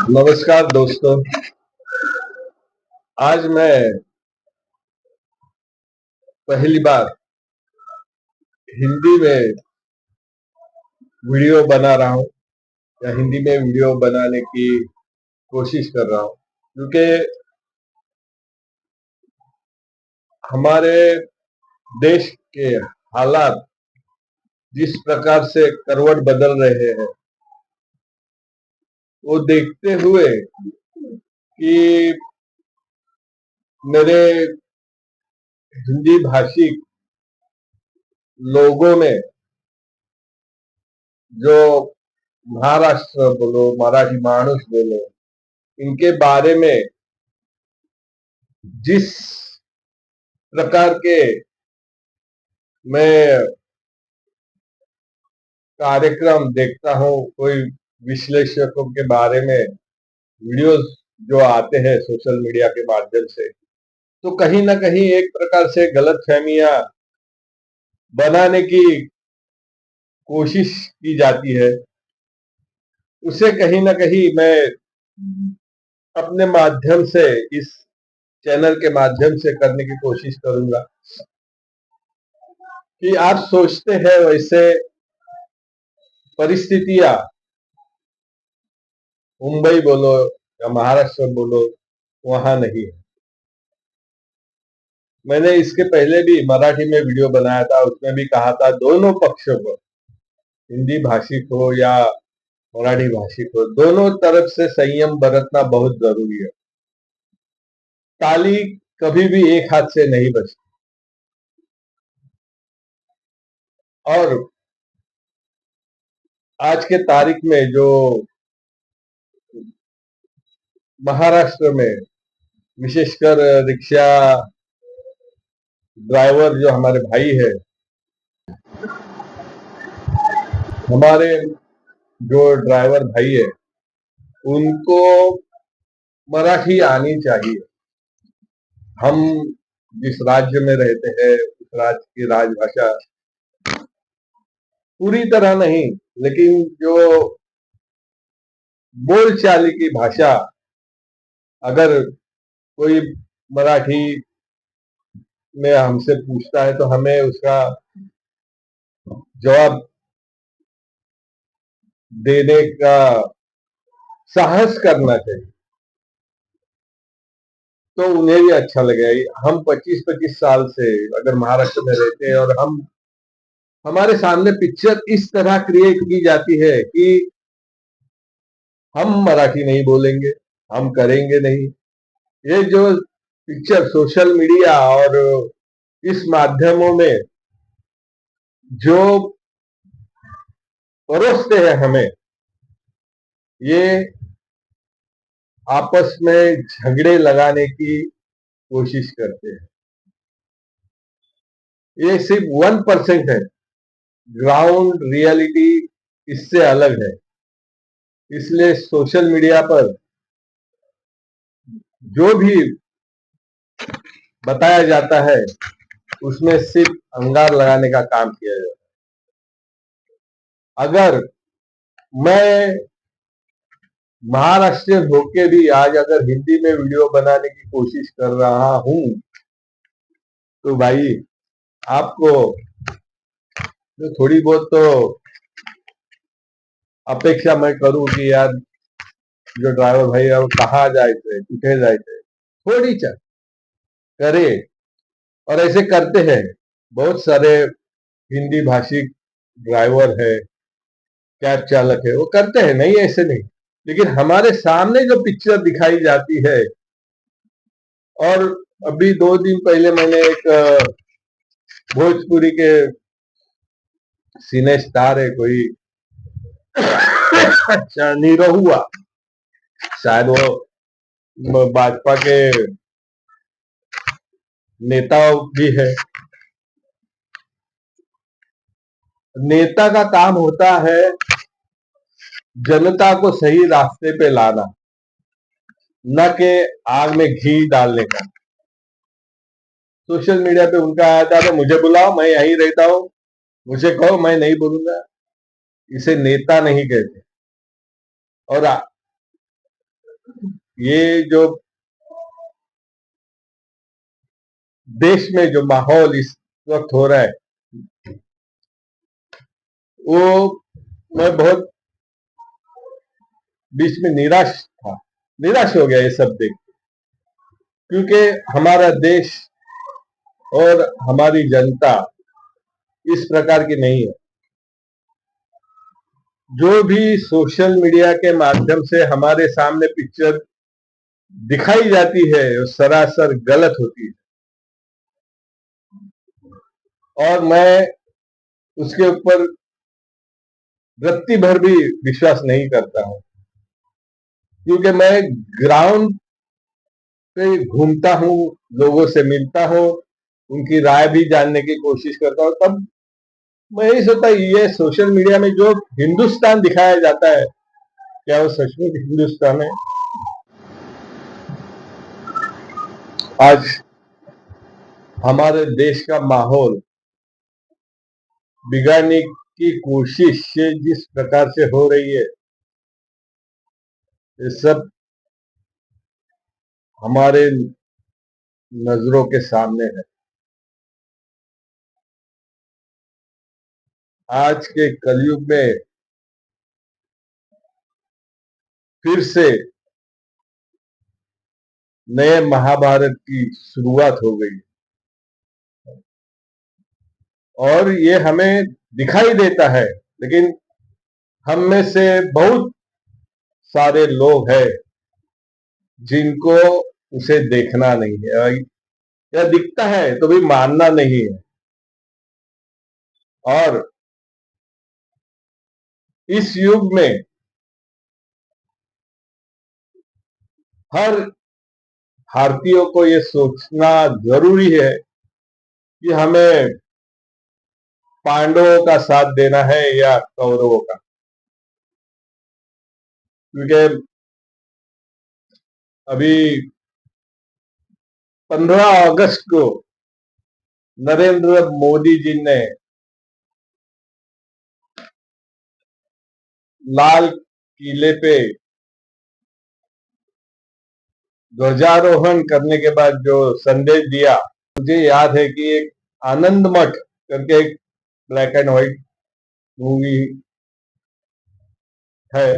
नमस्कार दोस्तों। आज मैं पहली बार हिंदी में वीडियो बना रहा हूँ या हिंदी में वीडियो बनाने की कोशिश कर रहा हूँ, क्योंकि हमारे देश के हालात जिस प्रकार से करवट बदल रहे हैं, वो देखते हुए कि मेरे हिंदी भाषी लोगों ने जो महाराष्ट्र बोलो, मराठी माणूस बोलो, इनके बारे में जिस प्रकार के मैं कार्यक्रम देखता हूँ, कोई विश्लेषकों के बारे में वीडियोस जो आते हैं सोशल मीडिया के माध्यम से, तो कहीं ना कहीं एक प्रकार से गलतफहमियां बनाने की कोशिश की जाती है। उसे कहीं ना कहीं मैं अपने माध्यम से, इस चैनल के माध्यम से करने की कोशिश करूंगा कि आप सोचते हैं वैसे परिस्थितियां मुंबई बोलो या महाराष्ट्र बोलो वहां नहीं है। मैंने इसके पहले भी मराठी में वीडियो बनाया था, उसमें भी कहा था दोनों पक्षों को, हिंदी भाषिक हो या मराठी भाषिक हो, दोनों तरफ से संयम बरतना बहुत जरूरी है। ताली कभी भी एक हाथ से नहीं बजती। और आज के तारीख में जो महाराष्ट्र में विशेषकर रिक्शा ड्राइवर जो हमारे भाई है, हमारे जो ड्राइवर भाई है, उनको मराठी आनी चाहिए। हम जिस राज्य में रहते हैं उस राज्य की राजभाषा पूरी तरह नहीं, लेकिन जो बोलचाल की भाषा, अगर कोई मराठी में हमसे पूछता है तो हमें उसका जवाब देने का साहस करना चाहिए, तो उन्हें भी अच्छा लगेगा। हम 25-25 साल से अगर महाराष्ट्र में रहते हैं और हमारे सामने पिक्चर इस तरह क्रिएट की जाती है कि हम मराठी नहीं बोलेंगे, हम करेंगे नहीं, ये जो पिक्चर सोशल मीडिया और इस माध्यमों में जो परोसते हैं हमें, ये आपस में झगड़े लगाने की कोशिश करते हैं। ये सिर्फ 1% है, ग्राउंड रियलिटी इससे अलग है। इसलिए सोशल मीडिया पर जो भी बताया जाता है उसमें सिर्फ अंगार लगाने का काम किया जाता है। अगर मैं महाराष्ट्रियन होके भी आज अगर हिंदी में वीडियो बनाने की कोशिश कर रहा हूं, तो भाई आपको तो थोड़ी बहुत तो अपेक्षा मैं करूं कि यार जो ड्राइवर भाई है वो कहाँ जायचे, कुठे जायचे, थोड़ी च करे। और ऐसे करते हैं बहुत सारे हिंदी भाषी ड्राइवर है, कैब चालक है, वो करते हैं, नहीं ऐसे नहीं। लेकिन हमारे सामने जो पिक्चर दिखाई जाती है, और अभी 2 दिन पहले मैंने एक भोजपुरी के सिने स्टार है कोई, अच्छा निरहुआ, शायद वो भाजपा के नेता भी है। नेता का काम होता है जनता को सही रास्ते पे लाना, न कि आग में घी डालने का। सोशल मीडिया पे उनका आया था तो मुझे बुलाओ, मैं यहीं रहता हूँ, मुझे कहो, मैं नहीं बोलूंगा। इसे नेता नहीं कहते। और ये जो देश में जो माहौल इस वक्त हो रहा है, वो मैं बहुत बीच में निराश हो गया ये सब देख, क्योंकि हमारा देश और हमारी जनता इस प्रकार की नहीं है। जो भी सोशल मीडिया के माध्यम से हमारे सामने पिक्चर दिखाई जाती है वो सरासर गलत होती है, और मैं उसके ऊपर रत्ती भर भी विश्वास नहीं करता हूं, क्योंकि मैं ग्राउंड पे घूमता हूं, लोगों से मिलता हूं, उनकी राय भी जानने की कोशिश करता हूं। तब मैं यही सोचता, ये सोशल मीडिया में जो हिंदुस्तान दिखाया जाता है, क्या वो सचमुच हिंदुस्तान है? आज हमारे देश का माहौल बिगाड़ने की कोशिश जिस प्रकार से हो रही है, ये सब हमारे नजरों के सामने है। आज के कलयुग में फिर से नए महाभारत की शुरुआत हो गई, और ये हमें दिखाई देता है, लेकिन हम में से बहुत सारे लोग हैं जिनको उसे देखना नहीं है, या दिखता है तो भी मानना नहीं है। और इस युग में हर भारतीयों को ये सोचना जरूरी है कि हमें पांडवों का साथ देना है या कौरवों का, क्योंकि अभी 15 अगस्त को नरेंद्र मोदी जी ने लाल किले पे ध्वजारोहण करने के बाद जो संदेश दिया, मुझे याद है कि एक आनंद मठ करके एक ब्लैक एंड व्हाइट मूवी है,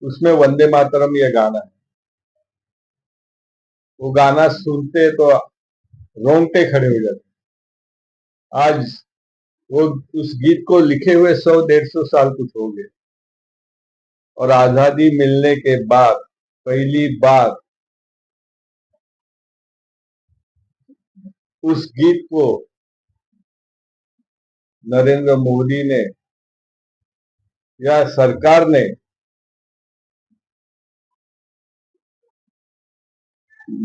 उसमें वंदे मातरम ये गाना है। वो गाना सुनते तो रोंगटे खड़े हो जाते। आज वो उस गीत को लिखे हुए 100-150 साल कुछ हो गए, और आजादी मिलने के बाद पहली बार उस गीत को नरेंद्र मोदी ने या सरकार ने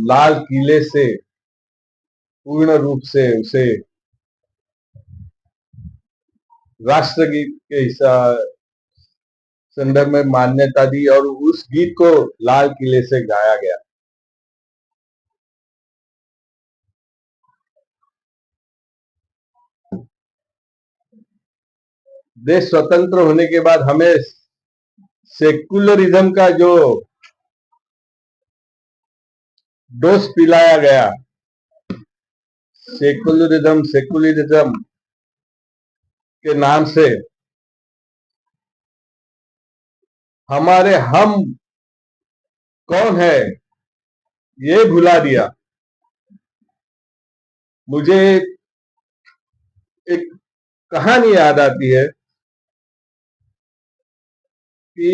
लाल किले से पूर्ण रूप से उसे राष्ट्रगीत के हिसाब संदर्भ में मान्यता दी, और उस गीत को लाल किले से गाया गया। देश स्वतंत्र होने के बाद हमें सेकुलरिज्म का जो डोज पिलाया गया, सेकुलरिज्म के नाम से हमारे हम कौन है ये भुला दिया। मुझे एक कहानी याद आती है कि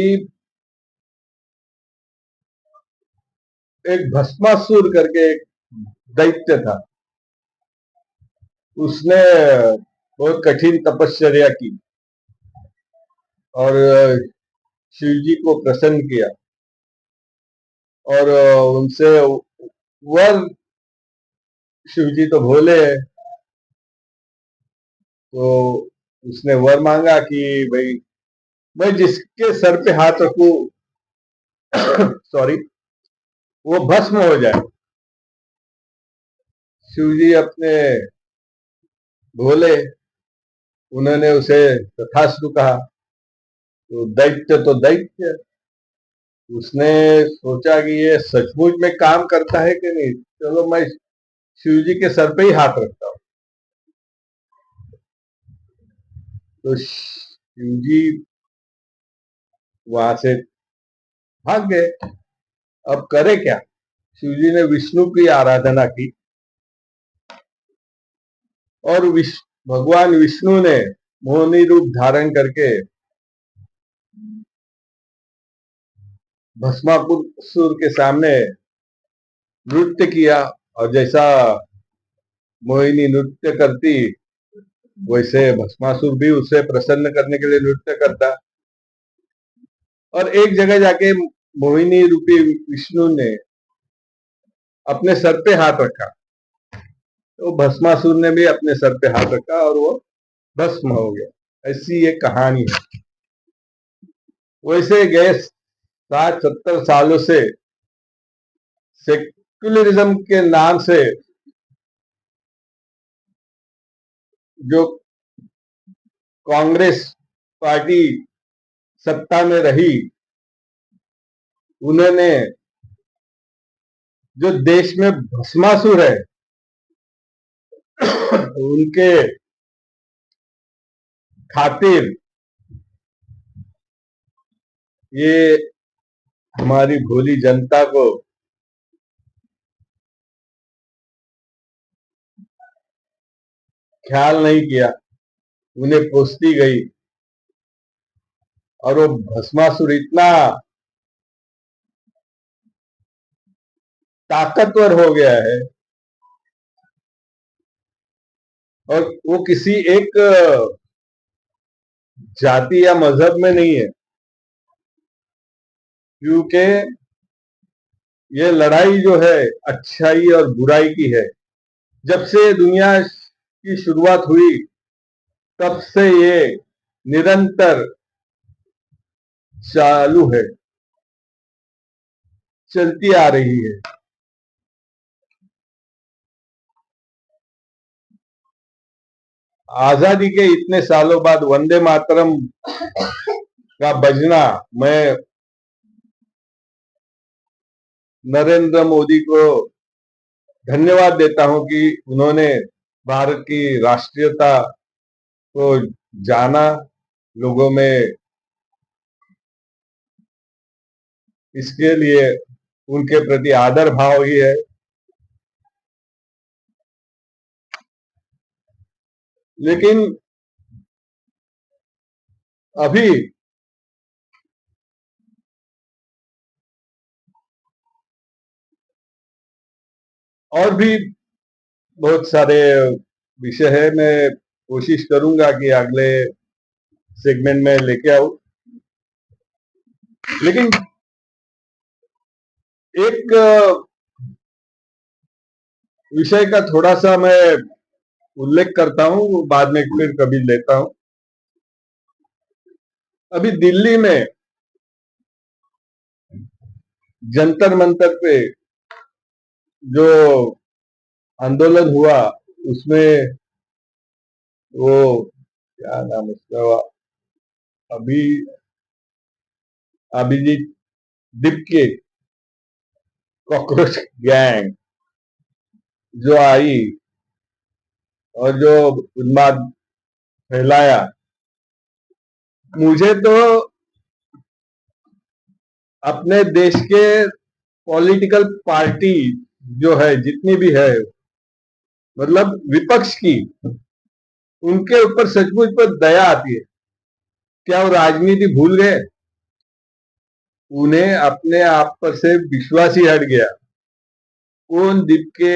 एक भस्मासुर करके एक दैत्य था, उसने बहुत कठिन तपश्चर्या की और शिव जी को प्रसन्न किया, और उनसे वर, शिव जी तो भोले हैं, तो उसने वर मांगा कि भाई मैं जिसके सर पे हाथ रखूं सॉरी, वो भस्म हो जाए। शिव जी अपने भोले, उन्होंने उसे तथास्तु कहा। तो दैत्य उसने सोचा कि ये सचमुच में काम करता है कि नहीं, चलो मैं शिव जी के सर पे ही हाथ रखता हूँ। तो शिव जी वहां से भाग गए। अब करे क्या? शिव जी ने विष्णु की आराधना की और भगवान विष्णु ने मोहिनी रूप धारण करके भस्मासुर के सामने नृत्य किया। और जैसा मोहिनी नृत्य करती, वैसे भस्मासुर भी उसे प्रसन्न करने के लिए नृत्य करता। और एक जगह जाके मोहिनी रूपी विष्णु ने अपने सर पे हाथ रखा, तो भस्मासुर ने भी अपने सर पे हाथ रखा और वो भस्म हो गया। ऐसी ये कहानी है। वैसे गए 60-70 सालों से सेक्युलरिज्म के नाम से जो कांग्रेस पार्टी सत्ता में रही, उन्होंने जो देश में भस्मासुर है उनके खातिर ये हमारी भोली जनता को ख्याल नहीं किया, उन्हें पोसती गई। और वो भस्मासुर इतना ताकतवर हो गया है, और वो किसी एक जाति या मजहब में नहीं है, क्योंकि ये लड़ाई जो है अच्छाई और बुराई की है। जब से दुनिया की शुरुआत हुई, तब से ये निरंतर चालू है, चलती आ रही है। आजादी के इतने सालों बाद वंदे मातरम का बजना, मैं नरेंद्र मोदी को धन्यवाद देता हूं कि उन्होंने भारत की राष्ट्रीयता को जाना, लोगों में इसके लिए उनके प्रति आदर भाव ही है। लेकिन अभी और भी बहुत सारे विषय है, मैं कोशिश करूंगा कि अगले सेगमेंट में लेके आऊं। लेकिन एक विषय का थोड़ा सा मैं उल्लेख करता हूं, बाद में फिर कभी लेता हूं। अभी दिल्ली में जंतर मंतर पे जो आंदोलन हुआ, उसमें वो क्या नाम उसका, अभी अभिजीत दिपके कॉकरोच गैंग जो आई और जो उन्माद फैलाया, मुझे तो अपने देश के पॉलिटिकल पार्टी जो है, जितनी भी है, मतलब विपक्ष की, उनके ऊपर सचमुच पर दया आती है। क्या वो राजनीति भूल गए? उन्हें अपने आप पर से विश्वास ही हट गया। कौन दीप के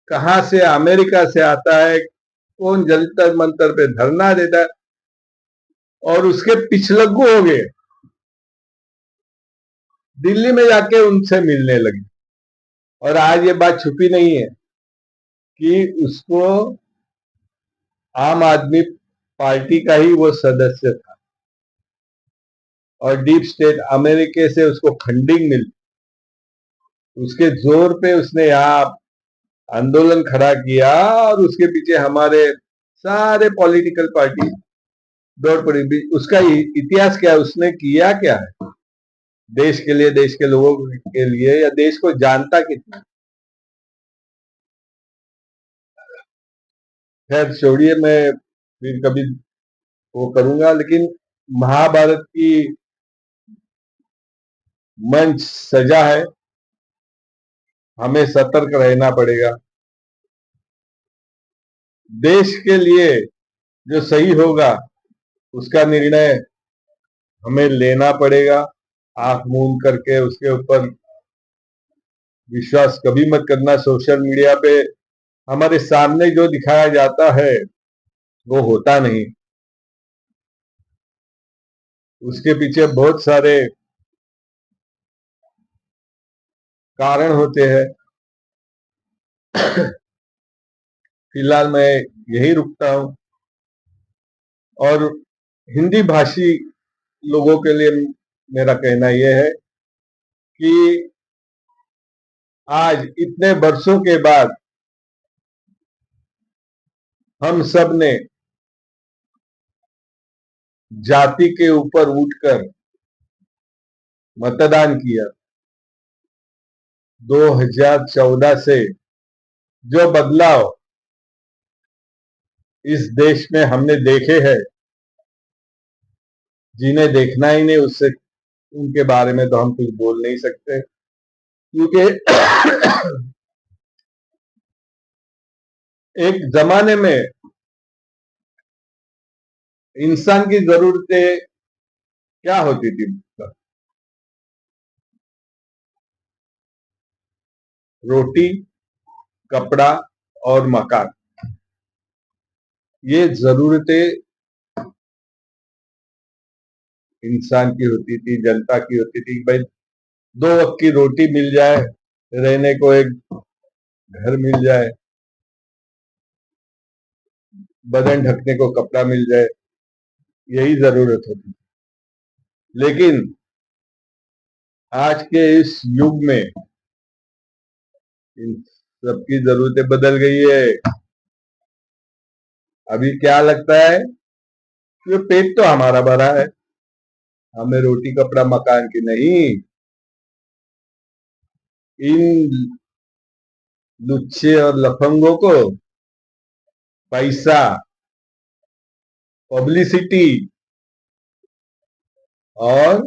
कहां से अमेरिका से आता है, कौन जंतर मंतर पे धरना देता है, और उसके पिछलग्गू हो गए, दिल्ली में जाके उनसे मिलने लगे। और आज ये बात छुपी नहीं है कि उसको आम आदमी पार्टी का ही वो सदस्य था, और डीप स्टेट अमेरिका से उसको फंडिंग मिलती, उसके जोर पे उसने यहाँ आंदोलन खड़ा किया, और उसके पीछे हमारे सारे पॉलिटिकल पार्टी दौड़ पड़ी। उसका इतिहास क्या है, उसने किया क्या है? देश के लिए, देश के लोगों के लिए, या देश को जानता कितना। खैर छोड़िए, मैं फिर कभी वो करूंगा, लेकिन महाभारत की मंच सजा है, हमें सतर्क रहना पड़ेगा। देश के लिए जो सही होगा उसका निर्णय हमें लेना पड़ेगा। आंख मूंद करके उसके ऊपर विश्वास कभी मत करना। सोशल मीडिया पे हमारे सामने जो दिखाया जाता है वो होता नहीं, उसके पीछे बहुत सारे कारण होते हैं। फिलहाल मैं यही रुकता हूं, और हिंदी भाषी लोगों के लिए मेरा कहना यह है कि आज इतने वर्षों के बाद हम सब ने जाति के ऊपर उठकर मतदान किया। 2014 से जो बदलाव इस देश में हमने देखे हैं, जिन्हें देखना ही नहीं उससे उनके बारे में तो हम कुछ बोल नहीं सकते, क्योंकि एक जमाने में इंसान की जरूरतें क्या होती थी? रोटी, कपड़ा और मकान। ये जरूरतें इंसान की होती थी, जनता की होती थी। भाई, 2 वक्त की रोटी मिल जाए, रहने को एक घर मिल जाए, बदन ढकने को कपड़ा मिल जाए, यही जरूरत होती थी। लेकिन आज के इस युग में इन सबकी जरूरतें बदल गई है। अभी क्या लगता है कि पेट तो हमारा भरा है, हमें रोटी कपड़ा मकान की नहीं। इन लुच्चे और लफंगों को पैसा, पब्लिसिटी और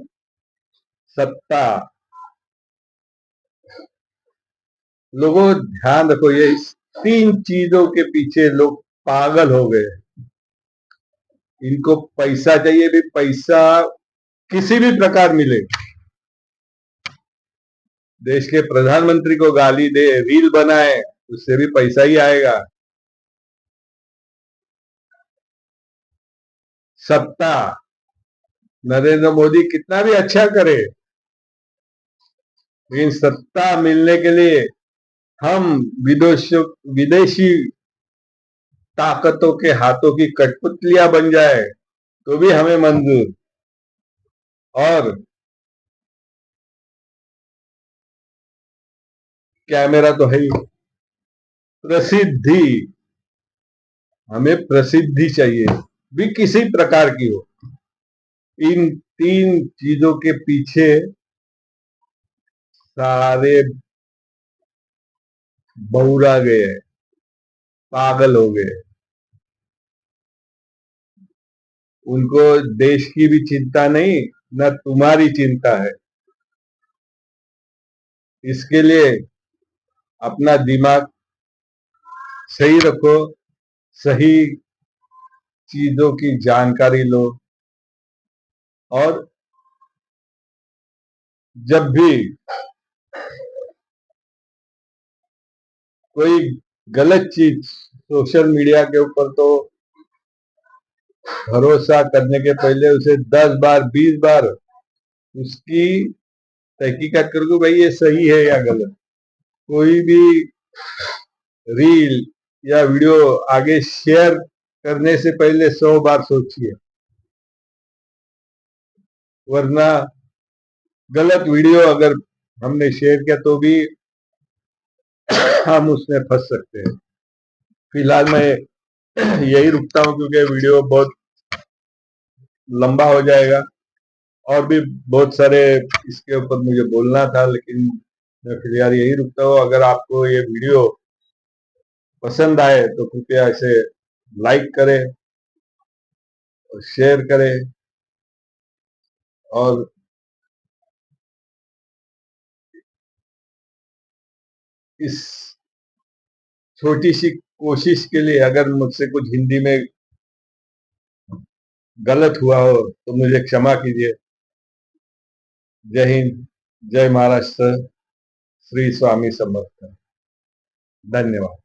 सत्ता। लोगों ध्यान रखो, ये इस 3 चीजों के पीछे लोग पागल हो गए। इनको पैसा चाहिए, भी पैसा किसी भी प्रकार मिले। देश के प्रधानमंत्री को गाली दे, रील बनाए, उससे भी पैसा ही आएगा। सत्ता, नरेंद्र मोदी कितना भी अच्छा करे, लेकिन सत्ता मिलने के लिए हम विदेशी ताकतों के हाथों की कठपुतलियां बन जाए तो भी हमें मंजूर। और कैमरा तो है ही, प्रसिद्धि, हमें प्रसिद्धि चाहिए, भी किसी प्रकार की हो। इन 3 चीजों के पीछे सारे बौरा गए, पागल हो गए। उनको देश की भी चिंता नहीं, न तुम्हारी चिंता है। इसके लिए अपना दिमाग सही रखो, सही चीजों की जानकारी लो, और जब भी कोई गलत चीज सोशल मीडिया के ऊपर, तो भरोसा करने के पहले उसे 10 बार 20 बार उसकी तहकीकात करो, भाई ये सही है या गलत। कोई भी रील या वीडियो आगे शेयर करने से पहले 100 बार सोचिए, वरना गलत वीडियो अगर हमने शेयर किया तो भी हम उसमें फंस सकते हैं। फिलहाल मैं यही रुकता हूं, क्योंकि वीडियो बहुत लंबा हो जाएगा। और भी बहुत सारे इसके ऊपर मुझे बोलना था, लेकिन मैं फिर यार यही रुकता हूँ। अगर आपको ये वीडियो पसंद आए तो कृपया इसे लाइक करें और शेयर करें, और इस छोटी सी कोशिश के लिए अगर मुझसे कुछ हिंदी में गलत हुआ हो तो मुझे क्षमा कीजिए। जय हिंद, जय महाराष्ट्र, श्री स्वामी समर्थ। धन्यवाद।